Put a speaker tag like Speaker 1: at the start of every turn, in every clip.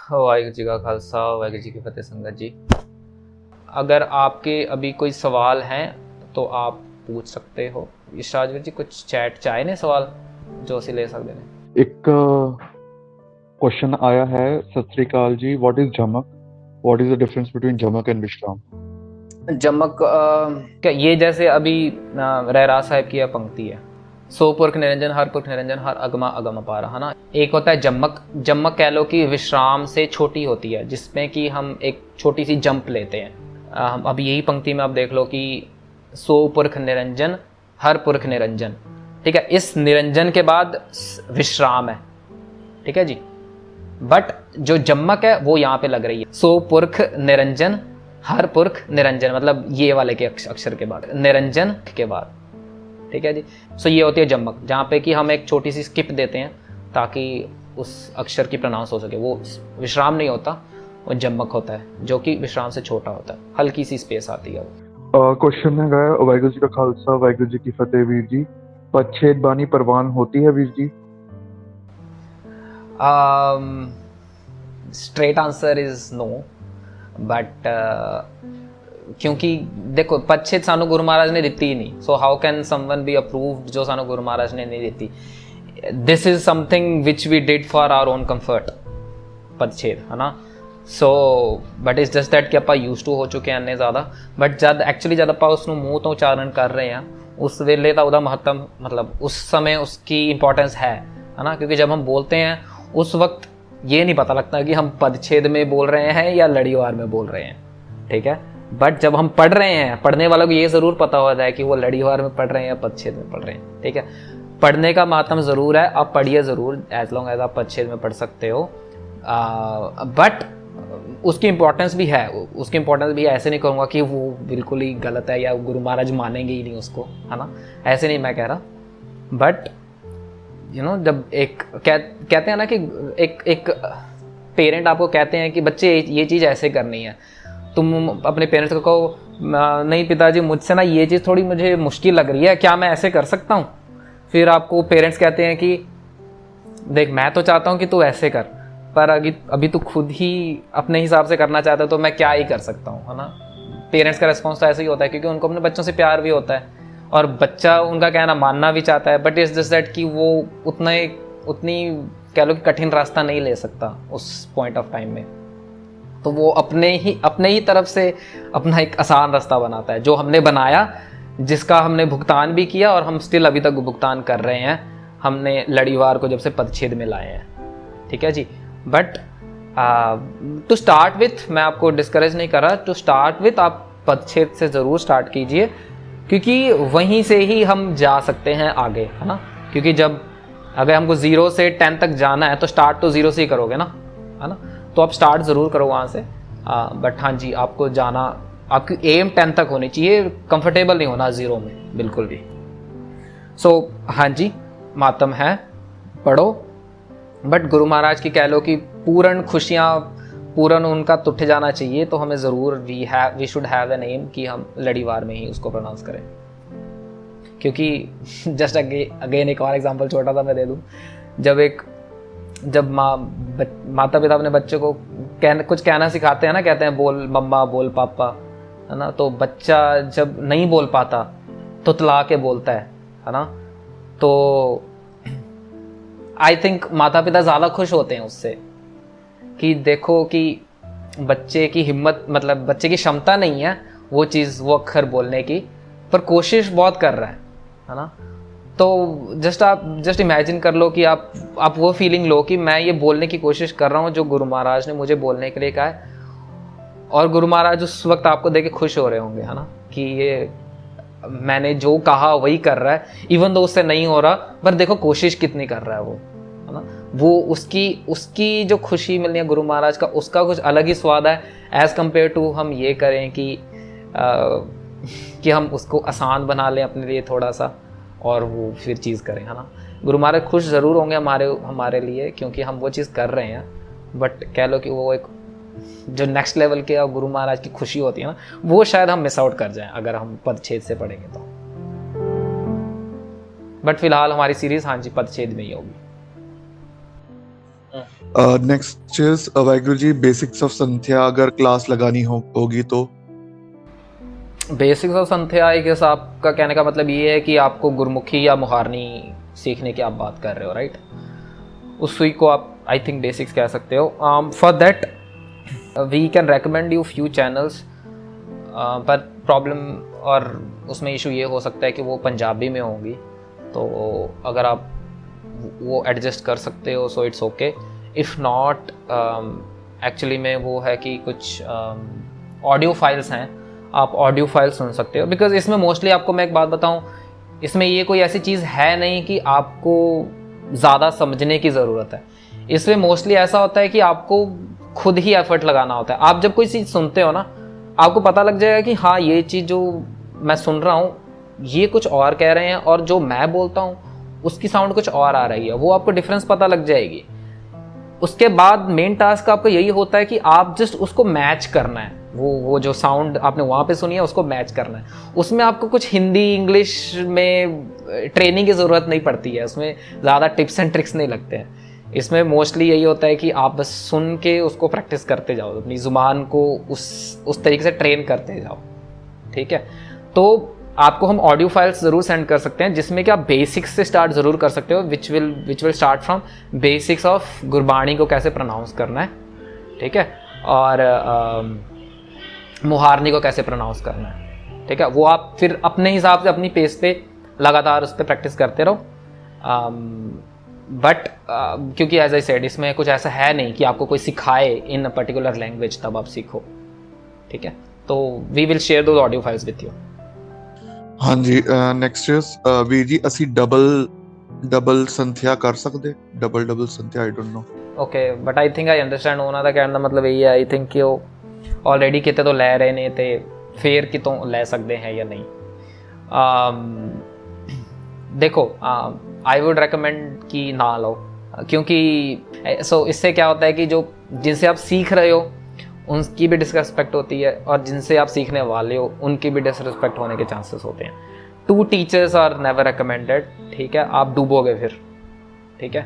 Speaker 1: वाहिगुरू जी का खालसा वाहिगुरू जी की फतेह। संगत जी, अगर आपके अभी कोई सवाल हैं तो आप पूछ सकते हो। इशराजवीर जी कुछ चैट चाहे ने सवाल जो ਅਸੀਂ ले सकते हैं।
Speaker 2: एक क्वेश्चन आया है। सत श्री अकाल जी, what is jamak? What is the difference between jamak and vishram?
Speaker 1: जमक क्या ये जैसे अभी रहरा साहब की यह पंक्ति है, सो पुरख निरंजन हर पुरख निरंजन हर अगमा अगम अपार, है ना। एक होता है जमक। जमक कह लो कि विश्राम से छोटी होती है, जिसमें कि हम एक छोटी सी जंप लेते हैं। हम अब यही पंक्ति में आप देख लो कि सो पुरख निरंजन हर पुरख निरंजन, ठीक है। इस निरंजन के बाद विश्राम है, ठीक है जी। बट जो जम्मक है वो यहाँ पे लग रही है, सो पुरख निरंजन हर पुरख निरंजन, मतलब ये वाले के अक्षर के बाद निरंजन के बाद, ठीक है जी। सो ये होती है जम्मक, जहाँ पे कि हम एक छोटी सी स्किप देते हैं ताकि उस अक्षर की प्रोनाउंस हो सके। वो विश्राम नहीं होता, वो जम्मक होता है जो कि विश्राम से छोटा होता है, हल्की सी स्पेस आती है।
Speaker 2: क्वेश्चन है वाहिगुरू जी का खालसा वाहिगुरू जी की फतेह। वीर जी, पच्छेद बानी परवान होती है Veer ji?
Speaker 1: Straight answer is no, but क्योंकि देखो पच्छेद सानू गुरु महाराज ने दिती ही नहीं, so how can someone be approved जो सानू गुरु महाराज ने नहीं दी। This is something which we did for our own comfort, पच्छेद, है ना। So but it's just that कि ਆਪਾਂ यूज टू हो चुके हैं ਇੰਨੇ ਜ਼ਿਆਦਾ। बट जब एक्चुअली जब ਆਪਾਂ ਉਸ ਨੂੰ ਮੂੰਹ ਤੋਂ ਉਚਾਰਨ ਕਰ ਰਹੇ हैं उस वेले का ਉਹਦਾ महत्व, मतलब उस समय उसकी इंपॉर्टेंस है ना। क्योंकि जब हम बोलते हैं उस वक्त ये नहीं पता लगता कि हम पदछेद में बोल रहे हैं या लड़ीवार में बोल रहे हैं, ठीक है। बट जब हम पढ़ रहे हैं, पढ़ने वालों को ये ज़रूर पता होता है कि वो लड़ीवार में पढ़ रहे हैं या पदछेद में पढ़ रहे हैं, ठीक है। पढ़ने का मातम ज़रूर है, आप पढ़िए ज़रूर, एज लॉन्ग एज आप पदछेद में पढ़ सकते हो। बट उसकी इंपॉर्टेंस भी है, उसकी इंपॉर्टेंस भी है। ऐसे नहीं कहूँगा कि वो बिल्कुल ही गलत है या गुरु महाराज मानेंगे ही नहीं उसको, है ना, ऐसे नहीं मैं कह रहा। बट यू नो, जब एक कहते हैं ना कि एक पेरेंट आपको कहते हैं कि बच्चे ये चीज़ ऐसे करनी है, तुम अपने पेरेंट्स को कहो नहीं पिताजी मुझसे ना ये चीज़ थोड़ी मुझे मुश्किल लग रही है, क्या मैं ऐसे कर सकता हूँ? फिर आपको पेरेंट्स कहते हैं कि देख मैं तो चाहता हूँ कि तू ऐसे कर, पर अभी तू खुद ही अपने हिसाब से करना चाहता है तो मैं क्या ही कर सकता हूँ, है ना। पेरेंट्स का रिस्पॉन्स तो ऐसे ही होता है क्योंकि उनको अपने बच्चों से प्यार भी होता है और बच्चा उनका कहना मानना भी चाहता है। बट इट्स जस्ट दैट कि वो उतनी कह लो कि कठिन रास्ता नहीं ले सकता उस पॉइंट ऑफ टाइम में, तो वो अपने ही तरफ से अपना एक आसान रास्ता बनाता है जो हमने बनाया, जिसका हमने भुगतान भी किया और हम स्टिल अभी तक भुगतान कर रहे हैं। हमने लड़ीवार को जब से पदछेद में लाए हैं, ठीक है जी। बट टू स्टार्ट विथ, मैं आपको डिस्करेज नहीं कर रहा, टू स्टार्ट विथ आप पदछेद से ज़रूर स्टार्ट कीजिए क्योंकि वहीं से ही हम जा सकते हैं आगे, है ना। क्योंकि जब अगर हमको 0 से 10 तक जाना है तो स्टार्ट तो 0 से ही करोगे ना, है ना। तो आप स्टार्ट ज़रूर करो वहाँ से। बट हाँ जी, आपको जाना, आपकी एम 10 तक होनी चाहिए, कंफर्टेबल नहीं होना 0 में बिल्कुल भी। सो हाँ जी, मातम है, पढ़ो। बट गुरु महाराज की कह लो कि पूर्ण खुशियाँ, पूर्ण उनका टूट जाना चाहिए, तो हमें ज़रूर we should have an aim कि हम लड़ीवार में ही उसको प्रोनाउंस करें। क्योंकि जस्ट अगेन एक और एग्जांपल छोटा सा मैं दे दूँ। जब माता पिता अपने बच्चे को कुछ कहना सिखाते हैं ना, कहते हैं बोल मम्मा बोल पापा, है ना। तो बच्चा जब नहीं बोल पाता तो तला के बोलता है ना। तो आई थिंक माता पिता ज़्यादा खुश होते हैं उससे कि देखो कि बच्चे की हिम्मत, मतलब बच्चे की क्षमता नहीं है वो चीज़, वो अक्षर बोलने की, पर कोशिश बहुत कर रहा है ना। तो जस्ट इमेजिन कर लो कि आप वो फीलिंग लो कि मैं ये बोलने की कोशिश कर रहा हूँ जो गुरु महाराज ने मुझे बोलने के लिए कहा है, और गुरु महाराज उस वक्त आपको देख के खुश हो रहे होंगे, है ना, कि ये मैंने जो कहा वही कर रहा है, इवन दो उससे नहीं हो रहा, पर देखो कोशिश कितनी कर रहा है वो, है ना। वो उसकी जो खुशी मिलनी है गुरु महाराज का, उसका कुछ अलग ही स्वाद है एज़ कम्पेयर टू हम ये करें कि हम उसको आसान बना लें अपने लिए थोड़ा सा और वो फिर चीज़ करें, है ना। गुरु महाराज खुश ज़रूर होंगे हमारे लिए क्योंकि हम वो चीज़ कर रहे हैं। बट कह लो कि वो एक जो नेक्स्ट लेवल के गुरु महाराज की खुशी होती है ना, वो शायद हम मिस आउट कर जाएं अगर हम पदछेद से पढ़ेंगे तो। बट फिलहाल हमारी सीरीज हाँ जी पदछेद में ही होगी।
Speaker 2: Next is Waheguru ji, basics of santhya अगर क्लास लगानी होगी तो?
Speaker 1: Basics of santhya I guess आपका कहने का मतलब ये है कि आपको गुरमुखी या मुहारनी सीखने की आप बात कर रहे हो, राइट? उसी को आप आई थिंक बेसिक्स कह सकते हो. For that we can recommend you few channels, पर प्रॉब्लम और उसमें इशू ये हो सकता है कि वो पंजाबी में होंगी, तो अगर आप वो एडजस्ट कर सकते हो so it's okay. If not, actually में वो है कि कुछ ऑडियो फाइल्स हैं, आप ऑडियो फाइल सुन सकते हो. बिकॉज इसमें मोस्टली आपको मैं एक बात बताऊं, इसमें ये कोई ऐसी चीज़ है नहीं कि आपको ज़्यादा समझने की ज़रूरत है. इसमें मोस्टली ऐसा होता है कि आपको खुद ही एफर्ट लगाना होता है. आप जब कोई चीज़ सुनते हो ना, आपको पता लग जाएगा कि हाँ ये चीज़ जो मैं सुन रहा हूँ ये कुछ और कह रहे हैं और जो मैं बोलता हूँ उसकी साउंड कुछ और आ रही है. वो आपको डिफरेंस पता लग जाएगी. उसके बाद मेन टास्क आपका यही होता है कि आप जस्ट उसको मैच करना है. वो जो साउंड आपने वहाँ पे सुनी है उसको मैच करना है. उसमें आपको कुछ हिंदी इंग्लिश में ट्रेनिंग की ज़रूरत नहीं पड़ती है. उसमें ज़्यादा टिप्स एंड ट्रिक्स नहीं लगते हैं. इसमें मोस्टली यही होता है कि आप बस सुन के उसको प्रैक्टिस करते जाओ, अपनी ज़ुबान को उस तरीके से ट्रेन करते जाओ. ठीक है, तो आपको हम ऑडियो फाइल्स ज़रूर सेंड कर सकते हैं जिसमें कि आप बेसिक्स से स्टार्ट ज़रूर कर सकते हो, which will start from basics of Gurbani को कैसे प्रोनाउंस करना है, ठीक है, और मुहारनी को कैसे प्रोनाउंस करना है. ठीक है, वो आप फिर अपने हिसाब से अपनी पेस पे लगातार उस पर प्रैक्टिस करते रहो. बट क्योंकि एज आई सेड इसमें कुछ ऐसा है नहीं कि आपको कोई सिखाए इन अ पर्टिकुलर लैंग्वेज तब आप सीखो. ठीक है, तो we will share those audio files with you.
Speaker 2: हाँ जी, नेक्स्ट इज वीर जी, ਅਸੀਂ ਡਬਲ ਸੰਥਿਆ ਕਰ ਸਕਦੇ? Double santhya, I don't know.
Speaker 1: Okay, but I think I understand. ਉਹਨਾਂ ਦਾ ਕਹਿਣ ਦਾ ਮਤਲਬ ਇਹ ਹੈ ਆਈ ਥਿੰਕ ਕਿ ਉਹ ਆਲਰੇਡੀ ਕਿਤੇ ਤੋਂ ਲੈ ਰਹੇ ਨੇ ਤੇ ਫੇਰ ਕਿਤੋਂ ਲੈ ਸਕਦੇ ਹੈ ਜਾਂ ਨਹੀਂ. देखो, आई वुड रेकमेंड कि ना लो, क्योंकि सो इससे क्या होता है कि जो जिनसे आप सीख रहे हो उनकी भी डिसरिस्पेक्ट होती है और जिनसे आप सीखने वाले हो उनकी भी डिसरिस्पेक्ट होने के चांसेस होते हैं. 2 टीचर्स आर नेवर रिकमेंडेड. ठीक है, आप डूबोगे फिर. ठीक है,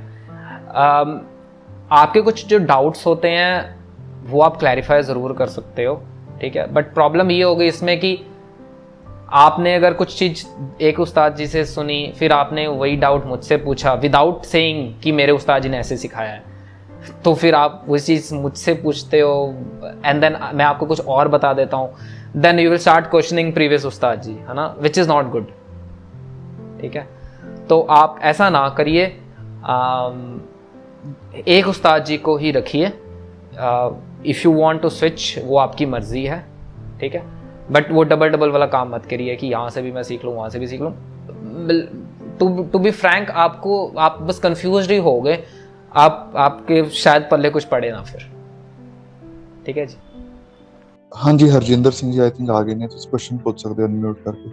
Speaker 1: आपके कुछ जो डाउट्स होते हैं वो आप क्लैरिफाई ज़रूर कर सकते हो. ठीक है, बट प्रॉब्लम ये हो गई इसमें कि आपने अगर कुछ चीज़ एक उस्ताद जी से सुनी, फिर आपने वही डाउट मुझसे पूछा विदाउट सेइंग कि मेरे उस्ताद जी ने ऐसे सिखाया है, तो फिर आप वही चीज़ मुझसे पूछते हो एंड देन मैं आपको कुछ और बता देता हूँ, then you will start questioning previous उस्ताद जी, है ना, विच इज़ नॉट गुड. ठीक है, तो आप ऐसा ना करिए. एक उस्ताद जी को ही रखिए. If you want to switch, वो आपकी मर्ज़ी है. ठीक है, बट वो डबल वाला काम मत करिए कि यहाँ से भी मैं सीख लूँ वहाँ से भी सीख लूँ. टू बी फ्रैंक, आप बस कंफ्यूज ही हो गए. आपके शायद पल्ले कुछ पड़े ना फिर. ठीक है जी.
Speaker 2: हाँ जी, हरजिंदर सिंह जी आई थिंक आ गए ने, तो क्वेश्चन पूछ सकते हो अनम्यूट करके.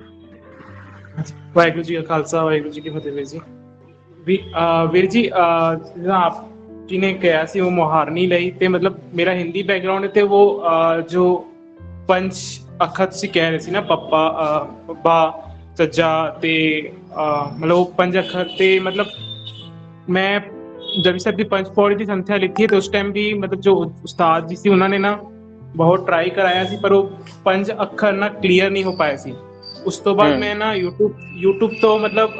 Speaker 3: वाहिगुरू जी का खालसा, वाहिगुरू जी की फतेह. ਵੀਰ ਜੀ ਵੀਰ ਜੀ, ਜਿੱਦਾਂ ਆਪ ਜੀ ਨੇ ਕਿਹਾ ਸੀ ਉਹ ਮੁਹਾਰਨੀ ਲਈ, ਤੇ ਮਤਲਬ ਮੇਰਾ ਹਿੰਦੀ ਬੈਕਗ੍ਰਾਉਂਡ ਹੈ ਤੇ ਉਹ ਜੋ ਪੰਜ ਅੱਖਰ ਤੁਸੀਂ ਕਹਿ ਰਹੇ ਸੀ ਨਾ, ਪੱਪਾ, ਬੱਬਾ, ਚੱਜਾ ਤੇ ਮਤਲਬ ਉਹ 5 ਅੱਖਰ, ਤੇ ਮਤਲਬ ਮੈਂ ਜਪਜੀ ਸਾਹਿਬ ਦੀ ਪੰਜ ਪੌੜੀ ਦੀ ਸੰਥਿਆ ਲਿਖੀ ਹੈ ਤੇ ਉਸ ਟਾਈਮ ਵੀ ਮਤਲਬ ਜੋ ਉਸਤਾਦ ਜੀ ਸੀ ਉਹਨਾਂ ਨੇ ਨਾ ਬਹੁਤ ਟਰਾਈ ਕਰਾਇਆ ਸੀ, ਪਰ ਉਹ 5 ਅੱਖਰ ਨਾ ਕਲੀਅਰ ਨਹੀਂ ਹੋ ਪਾਏ ਸੀ. ਉਸ ਤੋਂ ਬਾਅਦ ਮੈਂ ਨਾ YouTube ਤੋਂ ਮਤਲਬ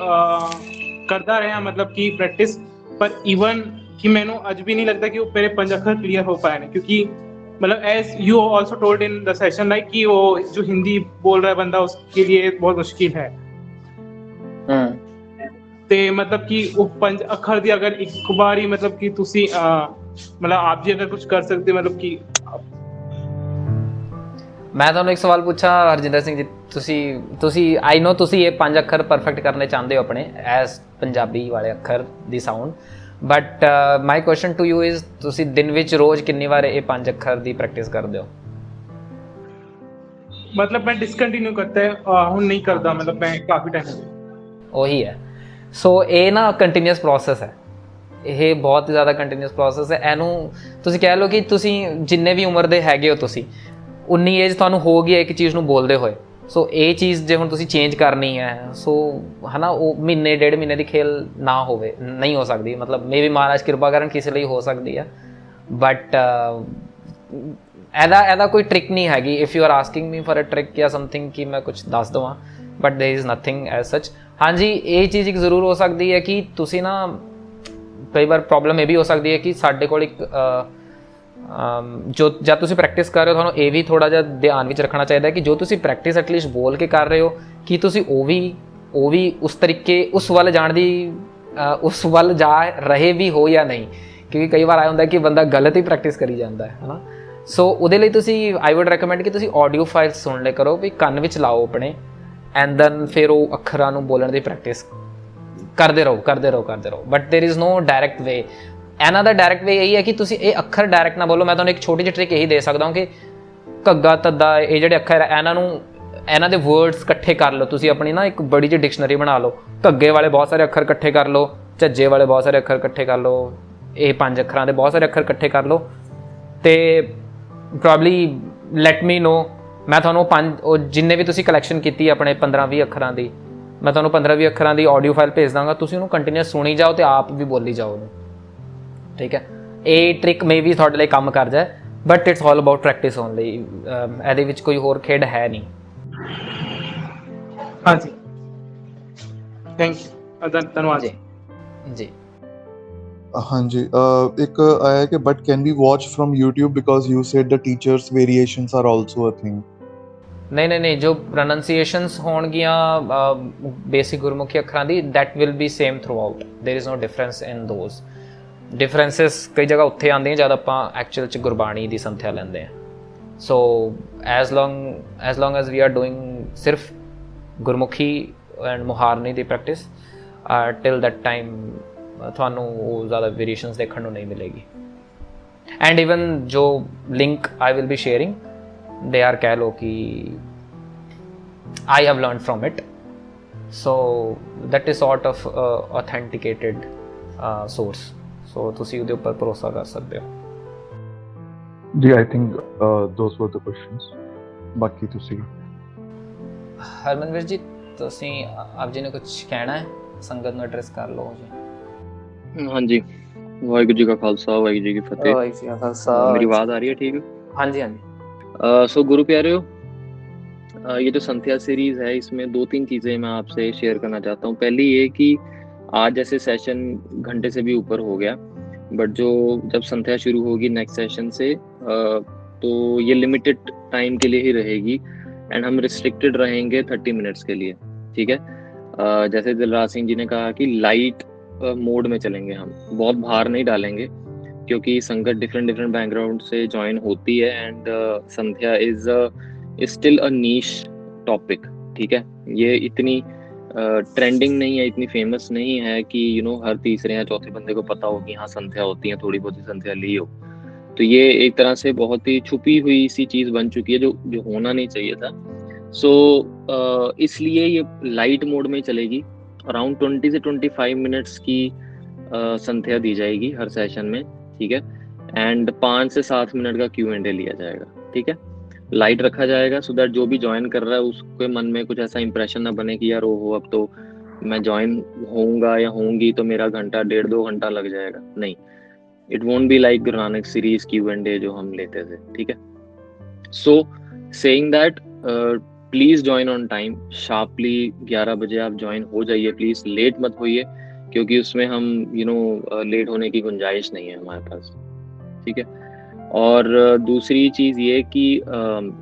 Speaker 3: ਕਰਦਾ ਰਿਹਾ, ਮਤਲਬ ਕਿ ਪ੍ਰੈਕਟਿਸ, ਪਰ ਈਵਨ ਕਿ ਮੈਨੂੰ ਅੱਜ ਵੀ ਨਹੀਂ ਲੱਗਦਾ ਕਿ ਉਹ ਮੇਰੇ 5 ਅੱਖਰ ਕਲੀਅਰ ਹੋ ਪਾਏ ਨੇ, ਕਿਉਂਕਿ मतलब as you also told in the session like कि वो जो हिंदी बोल रहा है बंदा उसके लिए बहुत मुश्किल है. ते मतलब कि वो 5 अखर दी अगर एक बार ही मतलब कि तुसी मतलब आप जी अगर कुछ कर सकते मतलब कि
Speaker 1: मैं ਤੁਹਾਨੂੰ ਇੱਕ ਸਵਾਲ ਪੁੱਛਾਂ ਹਰਜਿੰਦਰ ਸਿੰਘ ਜੀ, ਤੁਸੀਂ ਆਈ ਨੋ ਤੁਸੀਂ ਇਹ 5 ਅੱਖਰ ਪਰਫੈਕਟ ਕਰਨੇ ਚਾਹੁੰਦੇ ਹੋ ਆਪਣੇ ਐਸ ਪੰਜਾਬੀ ਵਾਲੇ ਅੱਖਰ ਦੀ sound, but my question to you is ਤੁਸੀਂ ਦਿਨ ਵਿੱਚ ਰੋਜ਼ ਕਿੰਨੀ ਵਾਰ ਇਹ 5 ਅੱਖਰ ਦੀ ਪ੍ਰੈਕਟਿਸ ਕਰਦੇ ਹੋ?
Speaker 3: मतलब मैं डिसकंटिन्यू करता है ਹੁਣ ਨਹੀਂ ਕਰਦਾ, मतलब मैं काफी टाइम हो गया.
Speaker 1: ਉਹੀ ਹੈ. ਸੋ ਇਹ ਨਾ ਕੰਟੀਨਿਊਸ ਪ੍ਰੋਸੈਸ ਹੈ, ਇਹ ਬਹੁਤ ਜ਼ਿਆਦਾ ਕੰਟੀਨਿਊਸ ਪ੍ਰੋਸੈਸ ਹੈ. ਇਹਨੂੰ ਤੁਸੀਂ ਕਹਿ ਲਓ ਕਿ ਤੁਸੀਂ ਜਿੰਨੇ ਵੀ ਉਮਰ ਦੇ ਹੈਗੇ ਹੋ, ਤੁਸੀਂ 19 ਏਜ ਤੁਹਾਨੂੰ ਹੋ ਗਈ ਹੈ ਇੱਕ ਚੀਜ਼ ਨੂੰ ਬੋਲਦੇ ਹੋਏ, ਸੋ ਇਹ ਚੀਜ਼ ਜੇ ਹੁਣ ਤੁਸੀਂ ਚੇਂਜ ਕਰਨੀ ਹੈ ਸੋ ਹੈ ਨਾ, ਉਹ ਮਹੀਨੇ ਡੇਢ ਮਹੀਨੇ ਦੀ ਖੇਲ ਨਾ ਹੋਵੇ, ਨਹੀਂ ਹੋ ਸਕਦੀ, ਮਤਲਬ ਮੇ ਵੀ ਮਹਾਰਾਜ ਕਿਰਪਾ ਕਰਨ ਕਿਸੇ ਲਈ ਹੋ ਸਕਦੀ ਆ, ਬਟ ਇਹਦਾ ਕੋਈ ਟ੍ਰਿਕ ਨਹੀਂ ਹੈਗੀ। If you are asking me for a trick ਜਾਂ ਸਮਥਿੰਗ ਕਿ ਮੈਂ ਕੁਝ ਦੱਸ ਦੇਵਾਂ, but there is nothing as such. ਹਾਂਜੀ, ਇਹ ਚੀਜ਼ ਇੱਕ ਜ਼ਰੂਰ ਹੋ ਸਕਦੀ ਹੈ ਕਿ ਤੁਸੀਂ ਨਾ, ਕਈ ਵਾਰ ਪ੍ਰੋਬਲਮ ਇਹ ਵੀ ਹੋ ਸਕਦੀ ਹੈ ਕਿ ਸਾਡੇ ਕੋਲ ਇੱਕ ਜੋ ਜਦ ਤੁਸੀਂ ਪ੍ਰੈਕਟਿਸ ਕਰ ਰਹੇ ਹੋ, ਤੁਹਾਨੂੰ ਇਹ ਵੀ ਥੋੜ੍ਹਾ ਜਿਹਾ ਧਿਆਨ ਵਿੱਚ ਰੱਖਣਾ ਚਾਹੀਦਾ ਕਿ ਜੋ ਤੁਸੀਂ ਪ੍ਰੈਕਟਿਸ ਐਟਲੀਸਟ ਬੋਲ ਕੇ ਕਰ ਰਹੇ ਹੋ, ਕਿ ਤੁਸੀਂ ਉਹ ਵੀ ਉਸ ਤਰੀਕੇ ਉਸ ਵੱਲ ਜਾਣ ਦੀ ਉਸ ਵੱਲ ਜਾ ਰਹੇ ਵੀ ਹੋ ਜਾਂ ਨਹੀਂ, ਕਿਉਂਕਿ ਕਈ ਵਾਰ ਆਇਆ ਹੁੰਦਾ ਕਿ ਬੰਦਾ ਗਲਤ ਹੀ ਪ੍ਰੈਕਟਿਸ ਕਰੀ ਜਾਂਦਾ ਹੈ ਨਾ। ਸੋ ਉਹਦੇ ਲਈ ਤੁਸੀਂ, ਆਈ ਵੁੱਡ ਰეკਮੈਂਡ ਕਿ ਤੁਸੀਂ ਆਡੀਓ ਫਾਈਲਸ ਸੁਣ ਲਿਆ ਕਰੋ, ਵੀ ਕੰਨ ਵਿੱਚ ਲਾਓ ਆਪਣੇ, ਐਂਡ ਦੈਨ ਫਿਰ ਉਹ ਅੱਖਰਾਂ ਨੂੰ ਬੋਲਣ ਦੀ ਪ੍ਰੈਕਟਿਸ ਕਰਦੇ ਰਹੋ। ਬਟ ਦੇयर ਇਜ਼ ਨੋ ਡਾਇਰੈਕਟ ਵੇ। ਇਹਨਾਂ ਦਾ ਡਾਇਰੈਕਟ ਵੇ ਇਹੀ ਹੈ ਕਿ ਤੁਸੀਂ ਇਹ ਅੱਖਰ ਡਾਇਰੈਕਟ ਨਾ ਬੋਲੋ। ਮੈਂ ਤੁਹਾਨੂੰ ਇੱਕ ਛੋਟੀ ਜਿਹੀ ਟ੍ਰਿਕ ਇਹੀ ਦੇ ਸਕਦਾ ਹਾਂ ਕਿ ਘੱਗਾ ਧੱਦਾ ਇਹ ਜਿਹੜੇ ਅੱਖਰ ਹੈ ਇਹਨਾਂ ਦੇ ਵਰਡਸ ਇਕੱਠੇ ਕਰ ਲਓ ਤੁਸੀਂ, ਆਪਣੀ ਨਾ ਇੱਕ ਬੜੀ ਜਿਹੀ ਡਿਕਸ਼ਨਰੀ ਬਣਾ ਲਓ। ਘੱਗੇ ਵਾਲੇ ਬਹੁਤ ਸਾਰੇ ਅੱਖਰ ਇਕੱਠੇ ਕਰ ਲਓ, ਝੱਜੇ ਵਾਲੇ ਬਹੁਤ ਸਾਰੇ ਅੱਖਰ ਇਕੱਠੇ ਕਰ ਲਓ, ਇਹ 5 ਅੱਖਰਾਂ ਦੇ ਬਹੁਤ ਸਾਰੇ ਅੱਖਰ ਇਕੱਠੇ ਕਰ ਲਓ, ਅਤੇ ਪ੍ਰੋਬਬਲੀ ਲੈਟ ਮੀ ਨੋ। ਮੈਂ ਤੁਹਾਨੂੰ ਉਹ ਜਿੰਨੇ ਵੀ ਤੁਸੀਂ ਕਲੈਕਸ਼ਨ ਕੀਤੀ ਆਪਣੇ 15-20 ਅੱਖਰਾਂ ਦੀ, ਮੈਂ ਤੁਹਾਨੂੰ 15-20 ਅੱਖਰਾਂ ਦੀ ਆਡੀਓ ਫਾਈਲ ਭੇਜ ਦਾਂਗਾ, ਤੁਸੀਂ ਉਹਨੂੰ ਕੰਟੀਨਿਊਸ ਸੁਣੀ ਜਾਓ ਅਤੇ ਆਪ ਵੀ ਬੋਲੀ ਜਾਓ ਉਹਨੂੰ, ਠੀਕ ਹੈ। ਇਹ ਟ੍ਰਿਕ ਮੇ ਵੀ ਤੁਹਾਡੇ ਲਈ ਕੰਮ ਕਰ ਜਾਏ, but it's all about practice only. ਇਹਦੇ ਵਿੱਚ ਕੋਈ ਹੋਰ ਖੇਡ ਹੈ ਨਹੀਂ।
Speaker 3: ਹਾਂਜੀ, ਥੈਂਕ ਯੂ, ਧੰਨਵਾਦ
Speaker 1: ਜੀ।
Speaker 2: ਹਾਂਜੀ, ਇੱਕ ਆਇਆ ਕਿ but can be watch from YouTube because you said the teachers variations are also a thing. ਨਹੀਂ, ਜੋ ਪ੍ਰੋਨੰਸੀਏਸ਼ਨਸ ਹੋਣਗੀਆਂ ਬੇਸਿਕ ਗੁਰਮੁਖੀ ਅੱਖਰਾਂ ਦੀ, that will be same throughout, there is no difference in those. Differences ਕਈ ਜਗ੍ਹਾ ਉੱਥੇ ਆਉਂਦੀਆਂ ਜਦ ਆਪਾਂ ਐਕਚੁਅਲ 'ਚ ਗੁਰਬਾਣੀ ਦੀ ਸੰਥਿਆ ਲੈਂਦੇ ਹਾਂ। So as long as we are doing ਸਿਰਫ ਗੁਰਮੁਖੀ ਐਂਡ ਮੁਹਾਰਨੀ ਦੀ ਪ੍ਰੈਕਟਿਸ, ਟਿਲ ਦੈਟ ਟਾਈਮ ਤੁਹਾਨੂੰ ਉਹ ਜ਼ਿਆਦਾ ਵੇਰੀਏਸ਼ਨਸ ਦੇਖਣ ਨੂੰ ਨਹੀਂ ਮਿਲੇਗੀ। ਐਂਡ ਈਵਨ ਜੋ link I will be sharing, they are ਕਹਿ ਲਓ ਕਿ I have learned from it, so that is sort of authenticated source, so ਤੁਸੀਂ ਉਹਦੇ ਉੱਪਰ ਭਰੋਸਾ ਕਰ ਸਕਦੇ ਹੋ। ਜੀ, I think those were the questions। ਬਾਕੀ ਤੁਸੀਂ
Speaker 1: ਹਰਮਨਵੀਰ ਜੀ, ਤੁਸੀਂ ਆਪ ਜੀ ਨੇ ਕੁਝ ਕਹਿਣਾ ਹੈ, ਸੰਗਤ ਨੂੰ ਐਡਰੈਸ ਕਰ ਲਓ ਜੀ।
Speaker 4: ਹਾਂਜੀ, ਵਾਹਿਗੁਰੂ ਜੀ ਕਾ ਖਾਲਸਾ, ਵਾਹਿਗੁਰੂ ਜੀ ਕੀ ਫਤਿਹ।
Speaker 1: ਵਾਹਿਗੁਰੂ ਜੀ ਕਾ ਖਾਲਸਾ।
Speaker 4: मेरी आवाज आ रही है ठीक?
Speaker 1: हाँ जी।
Speaker 4: सो गुरु प्यारे हो, ये जो संध्या सीरीज है इसमें 2-3 चीजें मैं आपसे शेयर करना चाहता हूँ। पहली ये कि आज जैसे सेशन घंटे से भी ऊपर हो गया, बट जो जब संध्या शुरू होगी नेक्स्ट सेशन से तो ये लिमिटेड टाइम के लिए ही रहेगी, एंड हम रिस्ट्रिक्टेड रहेंगे 30 मिनट्स के लिए, ठीक है। जैसे दिलराज सिंह जी ने कहा कि लाइट मोड में चलेंगे, हम बहुत भार नहीं डालेंगे, क्योंकि संगत डिफरेंट बैकग्राउंड से ज्वाइन होती है, and Sandhya is still a niche topic, ठीक है। ये इतनी ट्रेंडिंग नहीं है, इतनी फेमस नहीं है कि हर तीसरे या चौथे बंदे को पता हो कि हाँ संध्या होती है, थोड़ी बहुत संध्या ली हो। तो ये एक तरह से बहुत ही छुपी हुई सी चीज बन चुकी है, जो होना नहीं चाहिए था। सो इसलिए ये लाइट मोड में चलेगी। अराउंड 20 से 25 मिनट्स की संध्या दी जाएगी हर सेशन में, ठीक है। एंड 5 से 7 मिनट का Q&A लिया जाएगा, ठीक है। लाइट रखा जाएगा सो दैट जो भी ज्वाइन कर रहा है उसके मन में कुछ ऐसा इंप्रेशन ना बने कि यार ओहो अब तो मैं ज्वाइन होऊंगा या होंगी तो मेरा घंटा 1.5-2 घंटा लग जाएगा। नहीं, it won't be like Guru Nanak series Q&A जो हम लेते थे, ठीक है। So saying that please join on time, sharply 11 बजे आप ज्वाइन हो जाइए, प्लीज लेट मत होइए, क्योंकि उसमें हम लेट होने की गुंजाइश नहीं है हमारे पास, ठीक है। और दूसरी चीज ये कि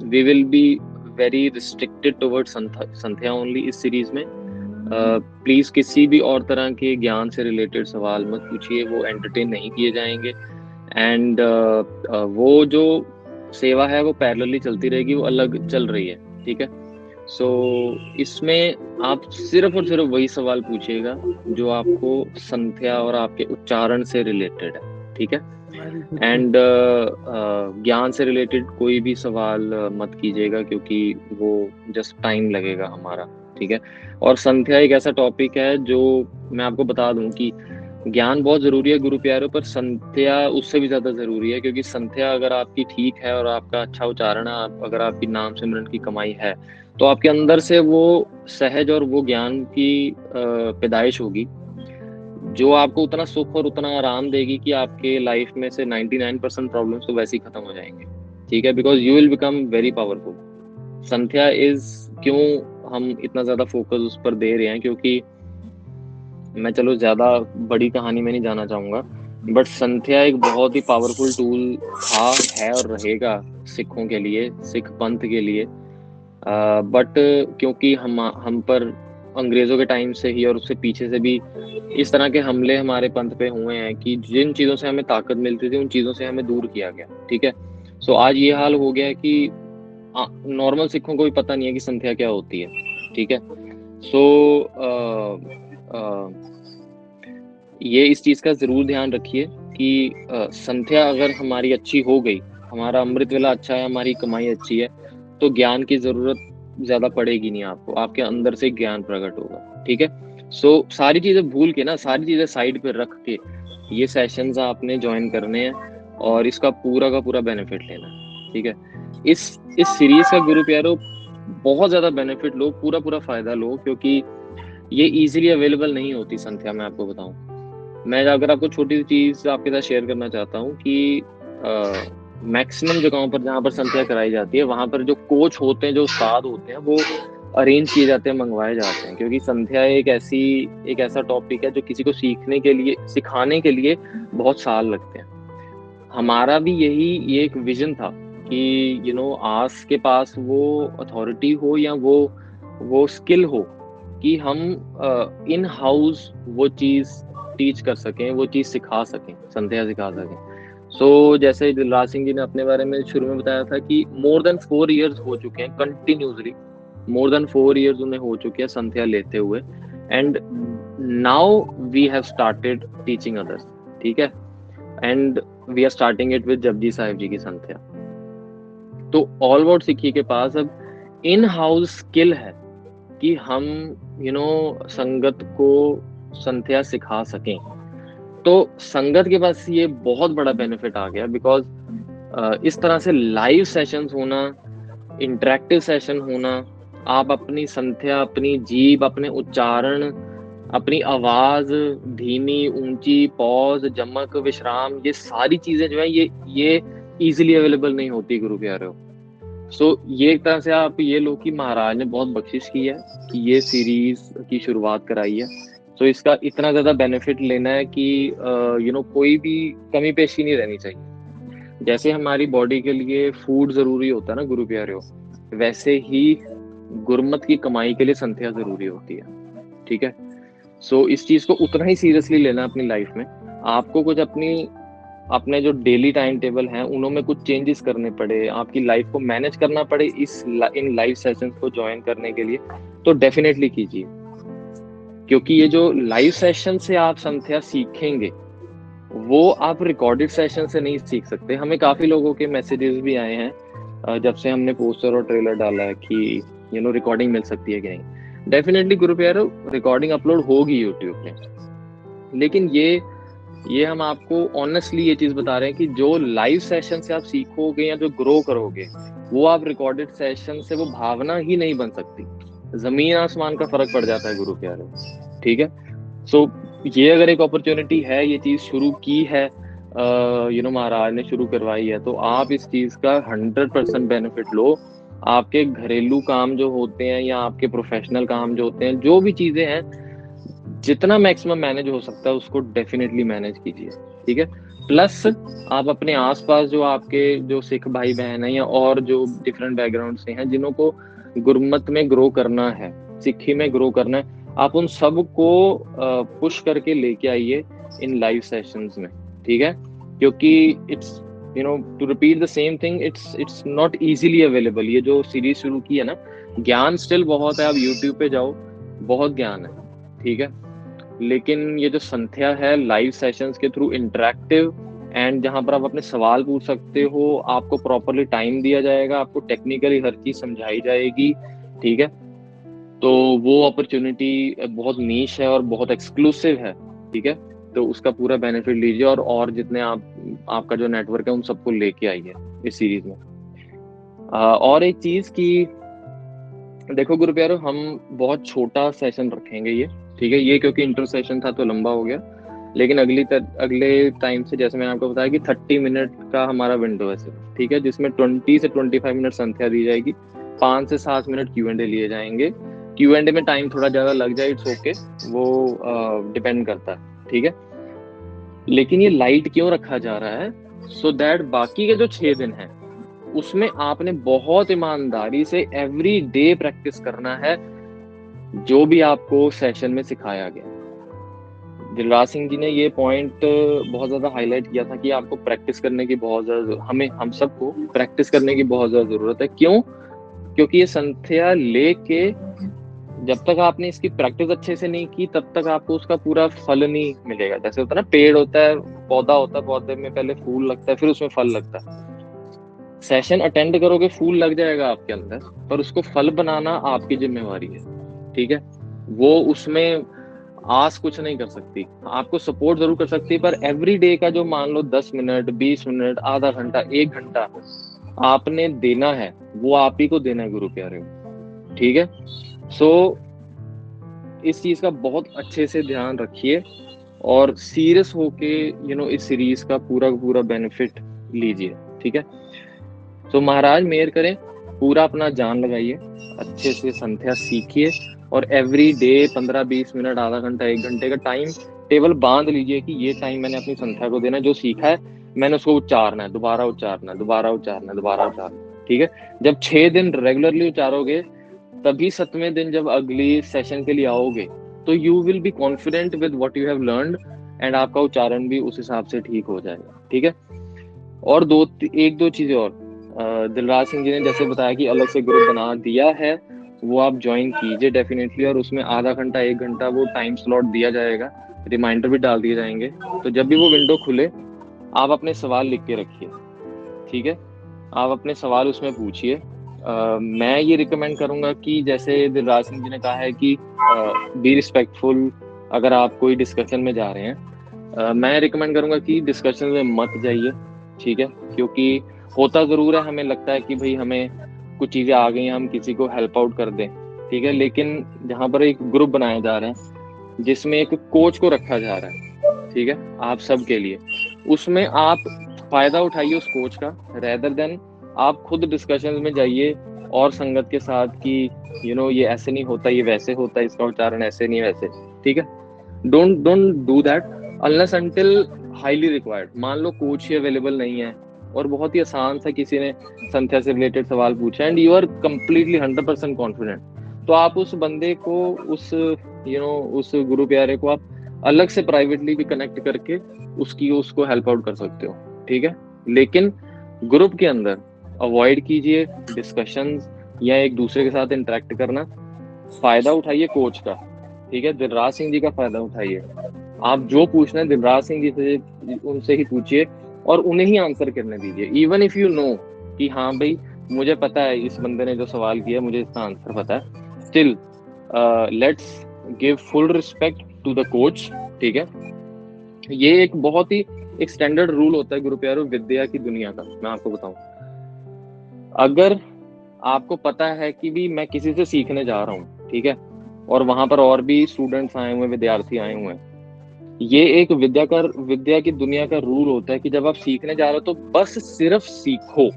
Speaker 4: we will be very restricted toward संध्या ओनली इस सीरीज में। प्लीज किसी भी और तरह के ज्ञान से रिलेटेड सवाल मत पूछिए, वो एंटरटेन नहीं किए जाएंगे। एंड वो जो सेवा है वो पैरेलली चलती रहेगी, वो अलग चल रही है, ठीक है। सो इसमें आप सिर्फ और सिर्फ वही सवाल पूछिएगा जो आपको संध्या और आपके उच्चारण से रिलेटेड है, ठीक है। एंड ज्ञान से रिलेटेड कोई भी सवाल मत कीजिएगा, क्योंकि वो जस्ट टाइम लगेगा हमारा, ठीक है। और संध्या एक ऐसा टॉपिक है जो मैं आपको बता दूं कि ज्ञान बहुत जरूरी है गुरु प्यारों, पर संध्या उससे भी ज्यादा जरूरी है, क्योंकि संध्या अगर आपकी ठीक है और आपका अच्छा उच्चारण है, अगर आपकी नाम सिमरन की कमाई है, तो आपके अंदर से वो सहज और वो ज्ञान की पैदाइश होगी जो आपको उतना सुख और उतना आराम देगी कि आपके लाइफ में से 99% प्रॉब्लम्स तो वैसे ही खत्म हो जाएंगे। ठीक है, because you will become very powerful. Sandhya is, क्यों हम इतना ज्यादा फोकस उस पर दे रहे हैं, क्योंकि मैं चलो ज्यादा बड़ी कहानी में नहीं जाना चाहूंगा, बट संध्या एक बहुत ही पावरफुल टूल था, है और रहेगा सिखों के लिए, सिख पंथ के लिए। बट क्योंकि हम पर अंग्रेजों के टाइम से ही और उससे पीछे से भी इस तरह के हमले हमारे पंथ पे हुए हैं कि जिन चीजों से हमें ताकत मिलती थी उन चीजों से हमें दूर किया गया। ठीक है, सो आज ये हाल हो गया है कि नॉर्मल सिखों को भी पता नहीं है कि संध्या क्या होती है। ठीक है, सो ये इस चीज का जरूर ध्यान रखिए कि संध्या अगर हमारी अच्छी हो गई, हमारा अमृत वेला अच्छा है, हमारी कमाई अच्छी है, तो ज्ञान की जरूरत ज्यादा पड़ेगी नहीं आपको, आपके अंदर से ज्ञान प्रकट होगा। ठीक है, सो सारी चीजें भूल के ना, सारी चीजें साइड पे रख के ये सेशंस आपने ज्वाइन करने हैं और इसका पूरा का पूरा बेनिफिट लेना है। ठीक है, इस सीरीज का गुरु प्यारो बहुत ज्यादा बेनिफिट लो, पूरा पूरा फायदा लो, क्योंकि ये इजीली अवेलेबल नहीं होती संध्या। मैं आपको बताऊं, मैं अगर आपको छोटी सी चीज आपके साथ शेयर करना चाहता हूँ कि मैक्सिमम जगहों पर जहाँ पर संध्या कराई जाती है, वहां पर जो कोच होते हैं, जो उस्ताद होते हैं, वो अरेंज किए जाते हैं, मंगवाए जाते हैं, क्योंकि संध्या एक ऐसा टॉपिक है जो किसी को सीखने के लिए, सिखाने के लिए बहुत साल लगते हैं। हमारा भी ये एक विजन था कि आस के पास वो अथॉरिटी हो या वो स्किल हो कि हम इन हाउस वो चीज टीच कर सकें, वो चीज सिखा सकें, संध्या सिखा सकें। सो जैसे दिलराज सिंह जी ने अपने बारे में शुरू में बताया था कि मोर देन 4 इयर्स हो चुके हैं कंटिन्यूसली, मोर देन 4 इयर्स उन्हें हो चुके हैं संध्या लेते हुए, and now we have started teaching others. ठीक है, and we are starting it with Japji Sahib ji की संध्या। तो ऑल अबाउट सिक्की के पास अब इन हाउस स्किल है कि हम संगत को संध्या सिखा सकें। तो संगत के पास ये बहुत बड़ा बेनिफिट आ गया, बिकॉज इस तरह से लाइव सेशंस होना, इंटरेक्टिव सेशन होना, आप अपनी संध्या, अपनी जीभ, अपने उच्चारण, अपनी आवाज, धीमी ऊंची, पॉज, जमक, विश्राम, ये सारी चीजें जो है ये इजीली अवेलेबल नहीं होती गुरु प्यारे। सो ये एक तरह से आप ये लो कि महाराज ने बहुत बख्शिश की है कि ये सीरीज की शुरुआत कराई है। सो इसका इतना ज्यादा बेनिफिट लेना है कि कोई भी कमी पेशी नहीं रहनी चाहिए। जैसे हमारी बॉडी के लिए फूड जरूरी होता है ना गुरु प्यारे, वैसे ही गुरमत की कमाई के लिए संध्या जरूरी होती है। ठीक है, सो इस चीज को उतना ही सीरियसली लेना अपनी लाइफ में। आपको कुछ अपने जो डेली टाइम टेबल हैं उनमें कुछ चेंजेस करने पड़े, आपकी लाइफ को मैनेज करना पड़े इन लाइव सेशंस को ज्वाइन करने के लिए, तो डेफिनेटली कीजिए, क्योंकि ये जो लाइव सेशन से आप संध्या सीखेंगे वो आप रिकॉर्डेड सेशन से नहीं सीख सकते। हमें काफी लोगों के मैसेजेस भी आए हैं जब से हमने पोस्टर और ट्रेलर डाला है कि रिकॉर्डिंग मिल सकती है कि नहीं। डेफिनेटली गुरु प्यारो रिकॉर्डिंग अपलोड होगी यूट्यूब पे, लेकिन ये हम आपको ऑनेस्टली ये चीज बता रहे हैं कि जो लाइव सेशन से आप सीखोगे या जो ग्रो करोगे, वो आप रिकॉर्डेड सेशन से वो भावना ही नहीं बन सकती। जमीन आसमान का फर्क पड़ जाता है गुरु प्यारे। ठीक है, सो ये अगर एक अपॉर्चुनिटी है, ये चीज शुरू की है, महाराज ने शुरू करवाई है, तो आप इस चीज का 100% बेनिफिट लो। आपके घरेलू काम जो होते हैं या आपके प्रोफेशनल काम जो होते हैं, जो भी चीजें हैं, जितना मैक्सिमम मैनेज हो सकता है उसको डेफिनेटली मैनेज कीजिए। ठीक है, प्लस आप अपने आसपास जो आपके जो सिख भाई बहन हैं या और जो डिफरेंट बैकग्राउंड से हैं, जिन्हों को गुरमत में ग्रो करना है, सिक्खी में ग्रो करना है, आप उन सब को पुश करके लेके आइए इन लाइव सेशंस में। ठीक है, क्योंकि it's to repeat the same thing, it's not easily available. ये जो सीरीज शुरू की है ना, ज्ञान स्टिल बहुत है, आप यूट्यूब पे जाओ, बहुत ज्ञान है। ठीक है, लेकिन ये जो संध्या है लाइव सेशंस के थ्रू इंटरेक्टिव, एंड जहां पर आप अपने सवाल पूछ सकते हो, आपको प्रॉपरली टाइम दिया जाएगा, आपको टेक्निकली हर चीज समझाई जाएगी। ठीक है, तो वो अपॉर्चुनिटी बहुत नीश है और बहुत एक्सक्लूसिव है। ठीक है, तो उसका पूरा बेनिफिट लीजिए और जितने आपका जो नेटवर्क है उन सबको लेके आइए इस सीरीज में। और एक चीज कि देखो गुरु प्यारो, हम बहुत छोटा सेशन रखेंगे ये, ठीक है, ये क्योंकि इंटर सेशन था तो लंबा हो गया, लेकिन अगले टाइम से जैसे मैंने आपको बताया कि 30 मिनट का हमारा विंडो है सिर्फ, ठीक है, जिसमें 20 से 25 मिनट संध्या दी जाएगी, 5 से 7 मिनट Q&A लिए जाएंगे। Q&A में टाइम थोड़ा ज्यादा लग जाए, इट्स ओके, वो डिपेंड करता है, ठीक है। लेकिन ये लाइट क्यों रखा जा रहा है? सो दैट बाकी के जो 6 दिन है उसमें आपने बहुत ईमानदारी से एवरी डे प्रैक्टिस करना है जो भी आपको सेशन में सिखाया गया। दिलराज सिंह जी ने ये पॉइंट बहुत ज्यादा हाईलाइट किया था कि आपको प्रैक्टिस करने की बहुत ज्यादा, हम सबको प्रैक्टिस करने की बहुत ज्यादा जरूरत है। क्यों? क्योंकि ये संध्या लेके जब तक आपने इसकी प्रैक्टिस अच्छे से नहीं की तब तक आपको उसका पूरा फल नहीं मिलेगा। जैसे होता है ना, पेड़ होता है, पौधा होता है, पौधे में पहले फूल लगता है, फिर उसमें फल लगता है। सेशन अटेंड करोगे, फूल लग जाएगा आपके अंदर, पर उसको फल बनाना आपकी जिम्मेवारी है, ठीक है। वो उसमें आस कुछ नहीं कर सकती, आपको सपोर्ट जरूर कर सकती है, पर एवरी डे का जो मान लो 10 मिनट, 20 मिनट, आधा घंटा, 1 घंटा आपने देना है, वो आप ही को देना है गुरु प्यारे, ठीक है। सो इस चीज का बहुत अच्छे से ध्यान रखिए और सीरियस होके इस सीरीज का पूरा बेनिफिट लीजिए, ठीक है। तो महाराज मेहर करें, पूरा अपना जान लगाइए, अच्छे से संध्या सीखिए और एवरी डे 15-20 मिनट, आधा घंटा, 1 घंटे का टाइम टेबल बांध लीजिए कि ये टाइम मैंने अपनी संध्या को देना है, जो सीखा है मैंने उसको उच्चारना है, दोबारा उच्चारना है, दोबारा उच्चारना है, दोबारा उच्चारना, ठीक है। जब 6 दिन रेगुलरली उच्चारोगे, तभी 7वें दिन जब अगली सेशन के लिए आओगे तो you will be confident with what you have learned and आपका उच्चारण भी उस हिसाब से ठीक हो जाएगा, ठीक है। और 1-2 चीजें और, दिलराज सिंह जी ने जैसे बताया कि अलग से ग्रुप बना दिया है, वो आप ज्वाइन कीजिए डेफिनेटली, और उसमें आधा घंटा, 1 घंटा वो टाइम स्लॉट दिया जाएगा, रिमाइंडर भी डाल दिए जाएंगे। तो जब भी वो विंडो खुले आप अपने सवाल लिख के रखिए, ठीक है, आप अपने सवाल उसमें पूछिए। मैं ये रिकमेंड करूंगा कि जैसे दिलराज सिंह जी ने कहा है कि बी रिस्पेक्टफुल, अगर आप कोई डिस्कशन में जा रहे हैं, मैं रिकमेंड करूंगा कि डिस्कशन में मत जाइए, ठीक है, क्योंकि होता जरूर है, हमें लगता है कि भाई हमें कुछ चीजें आ गई, हम किसी को हेल्प आउट कर दें, ठीक है, लेकिन जहां पर एक ग्रुप बनाया जा रहा है जिसमें एक कोच को रखा जा रहा है, ठीक है, आप सब के लिए, उसमें आप फायदा उठाइए उस कोच का, रेदर देन आप खुद डिस्कशन में जाइए और संगत के साथ कि ये ऐसे नहीं होता, ये वैसे होता है, इसका उच्चारण ऐसे नहीं वैसे, ठीक है। Don't do that unless until highly required. मान लो कोच ही अवेलेबल नहीं है और बहुत ही आसान सा किसी ने संध्या से रिलेटेड सवाल पूछा and you are completely 100% confident, तो आप उस बंदे को, उस गुरु प्यारे को आप अलग से प्राइवेटली भी कनेक्ट करके उसको हेल्प आउट कर सकते हो, ठीक है। लेकिन ग्रुप के अंदर अवॉइड कीजिए डिस्कशंस या एक दूसरे के साथ इंटरेक्ट करना, फायदा उठाइए कोच का, ठीक है, दिलराज सिंह जी का फायदा उठाइए। आप जो पूछना है दिलराज सिंह जी से उनसे ही पूछिए और उन्हें ही आंसर करने दीजिए, इवन इफ यू नो कि हाँ भाई मुझे पता है इस बंदे ने जो सवाल किया मुझे इसका आंसर पता है, still let's give full respect to the coach, ठीक है। ये एक बहुत ही एक स्टैंडर्ड रूल होता है गुरु प्यारो विद्या की दुनिया का। मैं आपको बताऊं, अगर आपको पता है कि भी मैं किसी से सीखने जा रहा हूँ, ठीक है, और वहां पर और भी स्टूडेंट्स आए हुए, विद्यार्थी आए हुए हैं, ये एक विद्या की दुनिया का रूल होता है कि जब आप सीखने जा रहे हो तो बस सिर्फ सीखो,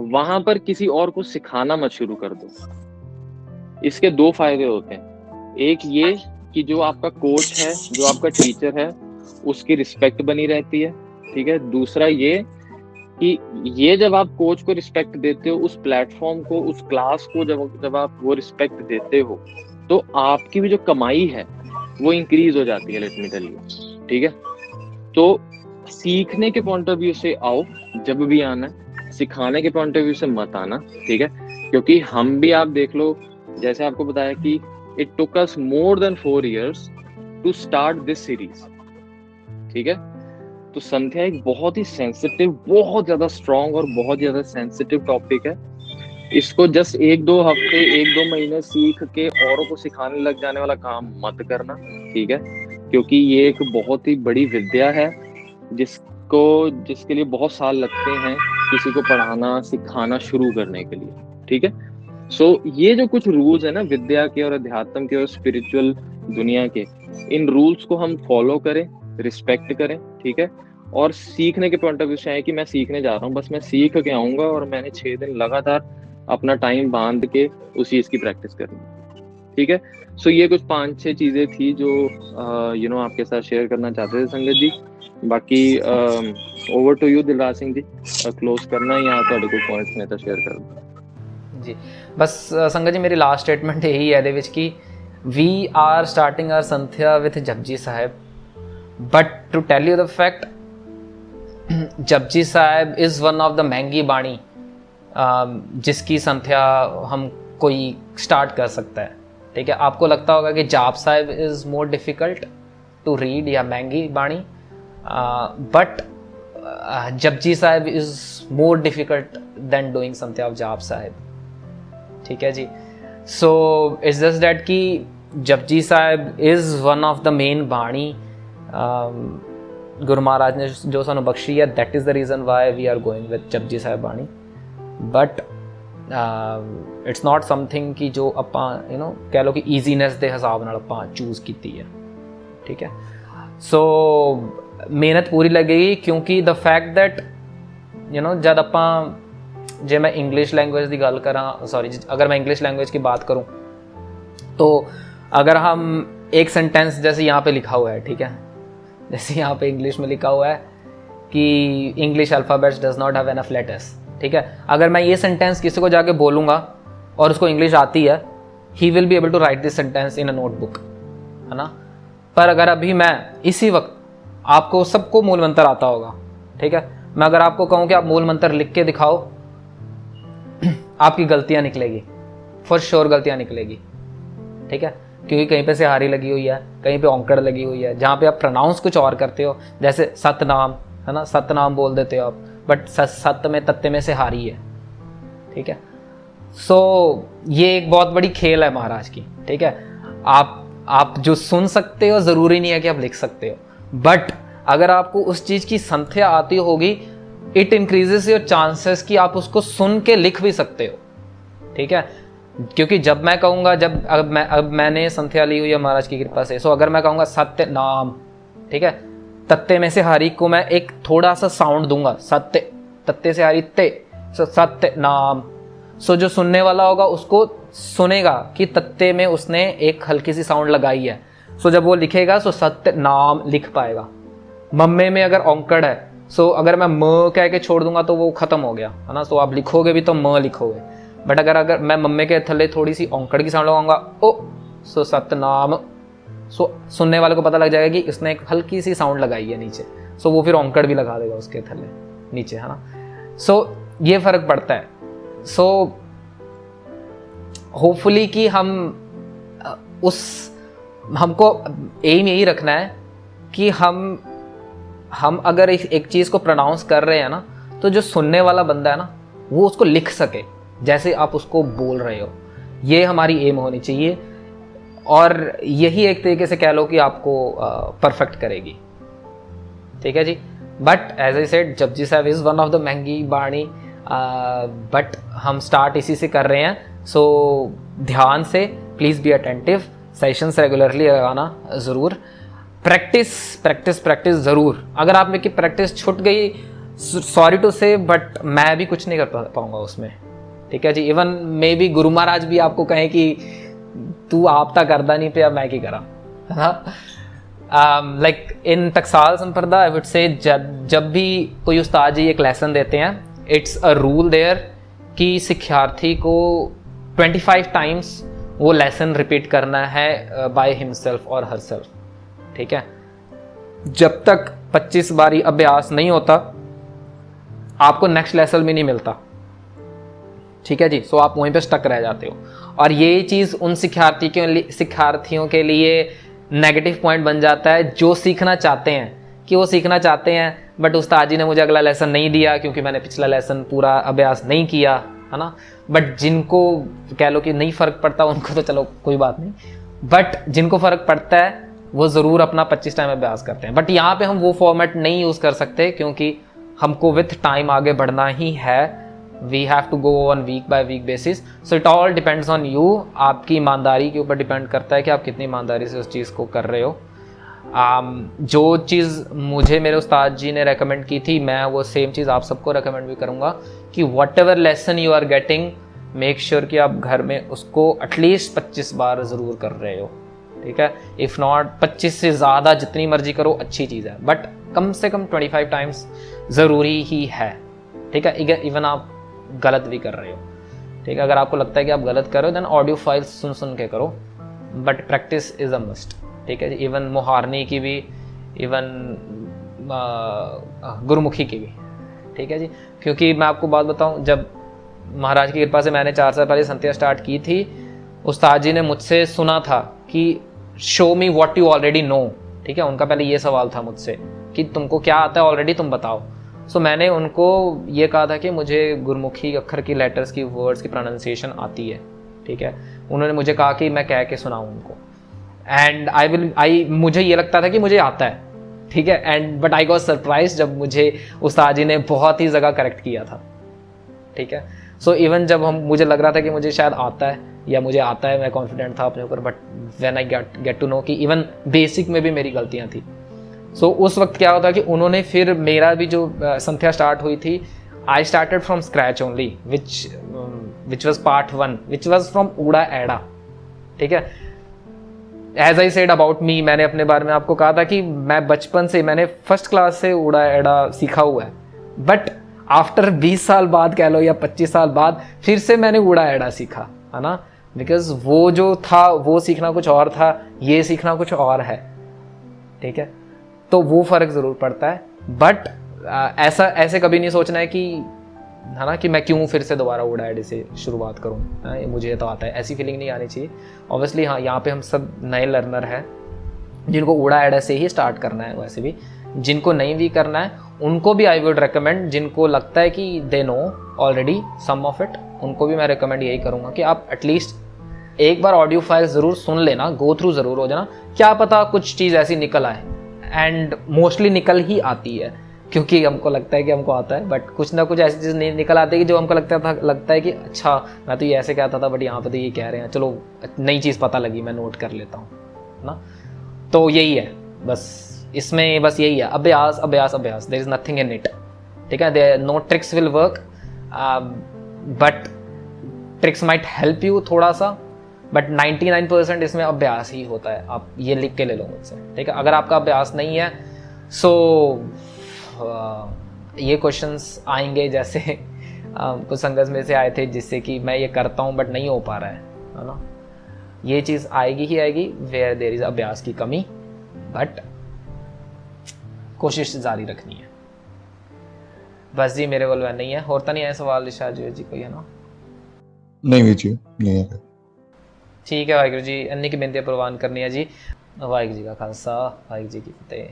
Speaker 4: वहां पर किसी और को सिखाना मत शुरू कर दो। इसके 2 फायदे होते हैं, एक ये कि जो आपका कोच है, जो आपका टीचर है, उसकी रिस्पेक्ट बनी रहती है, ठीक है। दूसरा ये कि ये जब आप कोच को रिस्पेक्ट देते हो, उस प्लेटफॉर्म को, उस क्लास को जब आप वो रिस्पेक्ट देते हो, तो आपकी भी जो कमाई है वो इंक्रीज हो जाती है, लेट मी टेल यू, ठीक है। तो सीखने के पॉइंट ऑफ व्यू से आओ जब भी आना है, सिखाने के पॉइंट ऑफ व्यू से मत आना, ठीक है, क्योंकि हम भी, आप देख लो, जैसे आपको बताया कि it took us more than 4 years to start this series, ठीक है। तो संध्या एक बहुत ही सेंसिटिव, बहुत ज्यादा स्ट्रॉन्ग और बहुत ज्यादा सेंसिटिव टॉपिक है। इसको जस्ट 1-2 हफ्ते, 1-2 महीने सीख के औरों को सिखाने लग जाने वाला काम मत करना, ठीक है, क्योंकि ये एक बहुत ही बड़ी विद्या है जिसके लिए बहुत साल लगते हैं किसी को पढ़ाना सिखाना शुरू करने के लिए, ठीक है। सो ये जो कुछ रूल्स है ना विद्या के और अध्यात्म के और स्पिरिचुअल दुनिया के, इन रूल्स को हम फॉलो करें, रिस्पेक्ट करें, ठीक है। और सीखने के पॉइंट ऑफ व्यू से है कि मैं सीखने जा रहा हूँ, बस मैं सीख के आऊंगा और मैंने 6 दिन लगातार अपना टाइम बांध के उस चीज की प्रैक्टिस करनी, ठीक है। सो ये कुछ 5-6 चीजें थी जो आपके साथ शेयर करना चाहते थे संगत जी। बाकी over to you Dilraj Singh ji, close करना या ਤੁਹਾਡੇ कोई पॉइंट्स ने तो शेयर कर दो
Speaker 1: जी। बस संगत जी मेरी लास्ट स्टेटमेंट यही है ਇਹਦੇ ਵਿੱਚ कि we are starting our Sandhya with Japji Sahib, but to tell you the fact, Japji Sahib is one of the महंगी बाणी जिसकी संध्या हम कोई स्टार्ट कर सकता है, ठीक है। आपको लगता होगा कि Jaap Sahib is more difficult to read या महंगी बाणी, but Japji Sahib is more difficult than doing santhya of Jaap Sahib, ठीक है जी। सो इट्स जस्ट दैट कि Japji Sahib is one of the main बाणी गुरु महाराज ने जो सानू बख्शी है, that is the reason why we are going with Japji Sahib bani. But it's not something कि जो ਆਪਾਂ कह लो कि ईजीनेस के हिसाब नाल ਆਪਾਂ चूज़ की है, ठीक है। सो मेहनत पूरी लगेगी, क्योंकि द फैक्ट दैट जब ਆਪਾਂ जे मैं इंग्लिश लैंग्वेज की गल करा, सॉरी अगर मैं इंग्लिश लैंग्वेज की बात करूँ तो अगर हम एक सेंटेंस जैसे यहाँ पे लिखा हुआ है, ठीक है, जैसे यहाँ पे इंग्लिश में लिखा हुआ है कि English alphabets does not have enough letters, ठीक है। अगर मैं ये सेंटेंस किसी को जाके बोलूँगा और उसको इंग्लिश आती है, he will be able to write this sentence in a notebook, है ना। पर अगर अभी मैं इसी वक्त आपको सबको मूल मंत्र आता होगा, ठीक है, मैं अगर आपको कहूँ कि आप मूल मंत्र लिख के दिखाओ, आपकी गलतियाँ निकलेगी, फॉर श्योर गलतियाँ निकलेगी, ठीक है। क्योंकि कहीं पे सिहारी लगी हुई है, कहीं पे औंकड़ लगी हुई है, जहाँ पे आप प्रोनाउंस कुछ और करते हो, जैसे सतनाम, है ना, सतनाम बोल देते हो आप, बट सत में तत्ते में सिहारी है, ठीक है। सो ये एक बहुत बड़ी खेल है महाराज की, ठीक है। आप जो सुन सकते हो ज़रूरी नहीं है कि आप लिख सकते हो, बट अगर आपको उस चीज़ की संख्या आती होगी, इट इंक्रीजेस योर चांसेस कि आप उसको सुन के लिख भी सकते हो, ठीक है। क्योंकि जब मैं कहूँगा, अब मैंने संध्या ली हुई है महाराज की कृपा से, सो अगर मैं कहूँगा सत्य नाम, ठीक है, तत्ते में से हारी को मैं एक थोड़ा सा साउंड दूंगा, सत्य, तत्ते से हारी ते, सत्य नाम। सो जो सुनने वाला होगा उसको सुनेगा कि तत्ते में उसने एक हल्की सी साउंड लगाई है, सो जब वो लिखेगा सो सत्य नाम लिख पाएगा। मम्मे में अगर औंकड़ है, सो अगर मैं म कह के छोड़ दूंगा तो वो खत्म हो गया, है ना। सो आप लिखोगे भी तो म लिखोगे, बट अगर मैं मम्मे के थल्ले थोड़ी सी औंकड़ की साउंड लगाऊंगा, ओ, सो सतनाम, सो सुनने वाले को पता लग जाएगा कि इसने एक हल्की सी साउंड लगाई है नीचे, सो वो फिर औंकड़ भी लगा देगा उसके थल्ले नीचे, है ना। सो ये फ़र्क पड़ता है। सो होपफुली कि हमको एम यही रखना है कि हम अगर एक चीज़ को प्रोनाउंस कर रहे हैं ना, तो जो सुनने वाला बंदा है ना, वो उसको लिख सके जैसे आप उसको बोल रहे हो। ये हमारी एम होनी चाहिए, और यही एक तरीके से कह लो कि आपको परफेक्ट करेगी, ठीक है जी। But as I said, Japji Sahib is one of the महंगी बाणी, बट हम स्टार्ट इसी से कर रहे हैं। सो ध्यान से, please be attentive, sessions regularly लगाना ज़रूर, प्रैक्टिस ज़रूर। अगर आप में की प्रैक्टिस छूट गई, सॉरी टू से, बट मैं भी कुछ नहीं कर पाऊँगा उसमें, ठीक है जी। Even may be Guru Maharaj भी आपको कहें कि तू आप ता करदा नहीं पे, मैं की करा, है ना। लाइक इन टकसाल संप्रदाय आई वुड से, जब भी कोई उस्ताद जी एक लेसन देते हैं, इट्स अ रूल देयर कि शिक्षार्थी को 25 टाइम्स वो लेसन रिपीट करना है बाय हिमसेल्फ और हरसेल्फ, ठीक है। जब तक 25 बारी अभ्यास नहीं होता, आपको नेक्स्ट लेसन भी नहीं मिलता, ठीक है जी। सो आप वहीं पे स्टक रह जाते हो, और ये चीज़ उन शिक्षार्थियों के लिए नेगेटिव पॉइंट बन जाता है, जो सीखना चाहते हैं कि वो सीखना चाहते हैं, बट उस्ताद जी ने मुझे अगला लेसन नहीं दिया क्योंकि मैंने पिछला लेसन पूरा अभ्यास नहीं किया, है ना। बट जिनको कह लो कि नहीं फ़र्क पड़ता, उनको तो चलो कोई बात नहीं, बट जिनको फ़र्क पड़ता है वो ज़रूर अपना 25 टाइम अभ्यास करते हैं। बट यहाँ पे हम वो फॉर्मेट नहीं यूज़ कर सकते क्योंकि हमको विथ टाइम आगे बढ़ना ही है। We have to go on week by week basis. So it all depends on you. आपकी ईमानदारी के ऊपर डिपेंड करता है कि आप कितनी ईमानदारी से उस चीज़ को कर रहे हो। जो चीज़ मुझे मेरे उस्ताद जी ने रेकमेंड की थी, मैं वो सेम चीज़ आप सबको रेकमेंड भी करूँगा कि whatever lesson you are getting, make sure कि आप घर में उसको एटलीस्ट 25 बार ज़रूर कर रहे हो, ठीक है। इफ़ नॉट 25 से ज़्यादा जितनी मर्जी करो अच्छी चीज़ है, बट कम से कम 25 टाइम्स ज़रूरी ही है, ठीक है। इवन आप गलत भी कर रहे हो, ठीक है। अगर आपको लगता है कि आप गलत कर रहे हो देन ऑडियो फाइल्स सुन सुन के करो, but practice is a must, ठीक है जी। इवन मुहारनी की भी, इवन गुरुमुखी की भी, ठीक है जी। क्योंकि मैं आपको बात बताऊं, जब महाराज की कृपा से मैंने 4 साल पहले संध्या स्टार्ट की थी, उस्ताद जी ने मुझसे सुना था कि show me what you already know, ठीक है। उनका पहले ये सवाल था मुझसे कि तुमको क्या आता है ऑलरेडी, तुम बताओ। सो मैंने उनको ये कहा था कि मुझे गुरुमुखी अक्षर की लेटर्स की वर्ड्स की प्रोनाउंसिएशन आती है, ठीक है। उन्होंने मुझे कहा कि मैं कह के सुनाऊं उनको, एंड मुझे ये लगता था कि मुझे आता है, ठीक है। And but I got surprise जब मुझे उस्ताद जी ने बहुत ही जगह करेक्ट किया था, ठीक है। सो इवन जब मुझे लग रहा था कि मुझे शायद आता है या मुझे आता है, मैं कॉन्फिडेंट था अपने ऊपर, but when I get to know कि इवन बेसिक में भी मेरी गलतियां थी। सो उस वक्त क्या होता कि उन्होंने फिर मेरा भी जो संध्या स्टार्ट हुई थी, I started from scratch only, which was part 1 which was from ऊड़ा एड़ा, ठीक है। As I said about me, मैंने अपने बारे में आपको कहा था कि मैं बचपन से, मैंने फर्स्ट क्लास से ऊड़ा एड़ा सीखा हुआ है, बट आफ्टर 20 साल बाद कह लो या 25 साल बाद फिर से मैंने ऊड़ा एड़ा सीखा, है ना। बिकॉज वो जो था वो सीखना कुछ और था, ये सीखना कुछ और है, ठीक है। तो वो फ़र्क ज़रूर पड़ता है, बट ऐसे कभी नहीं सोचना है कि, है ना, कि मैं क्यों फिर से दोबारा ऊड़ा एड़े से शुरुआत करूँ, मुझे ये तो आता है, ऐसी फीलिंग नहीं आनी चाहिए। ऑब्वियसली हाँ, यहाँ पे हम सब नए लर्नर हैं जिनको ऊड़ा एड़ा से ही स्टार्ट करना है। वैसे भी जिनको नहीं भी करना है उनको भी आई वुड रिकमेंड, जिनको लगता है कि they know already some of it, उनको भी मैं रिकमेंड यही करूँगा कि आप एटलीस्ट एक बार ऑडियो फाइल ज़रूर सुन लेना, गो थ्रू ज़रूर हो जाना, क्या पता कुछ चीज़ ऐसी निकल आए। एंड मोस्टली निकल ही आती है, क्योंकि हमको लगता है कि हमको आता है, बट कुछ ना कुछ ऐसी चीज़ निकल आती है कि जो हमको लगता है कि अच्छा मैं तो ये ऐसे कहता था, बट यहाँ पे तो ये कह रहे हैं, चलो नई चीज़ पता लगी, मैं नोट कर लेता हूँ ना। तो यही है बस, इसमें बस यही है, अभ्यास अभ्यास अभ्यास, there is nothing in it, ठीक है। There no tricks will work, but tricks might help you थोड़ा सा, बट 99% इसमें अभ्यास ही होता है। आप ये लिख के ले लो मुझसे, ठीक है। अगर आपका अभ्यास नहीं है सो ये क्वेश्चंस आएंगे जैसे कुछ संगत में से आए थे, जिससे कि मैं ये करता हूँ बट नहीं हो पा रहा है ना। ये चीज़ आएगी ही आएगी वेयर देयर इज अभ्यास की कमी, बट कोशिश जारी रखनी है। बस जी, मेरे वाला नहीं है, और तो नहीं है सवाल इरशाद जी कोई, है ना?
Speaker 2: नहीं भी जी, नहीं है।
Speaker 1: ठीक है, वाहिगुरू जी, अन्नी की बेनती प्रवान करनी है जी। वाहिगुरू जी का खालसा, वाहिगुरू जी की फतेह।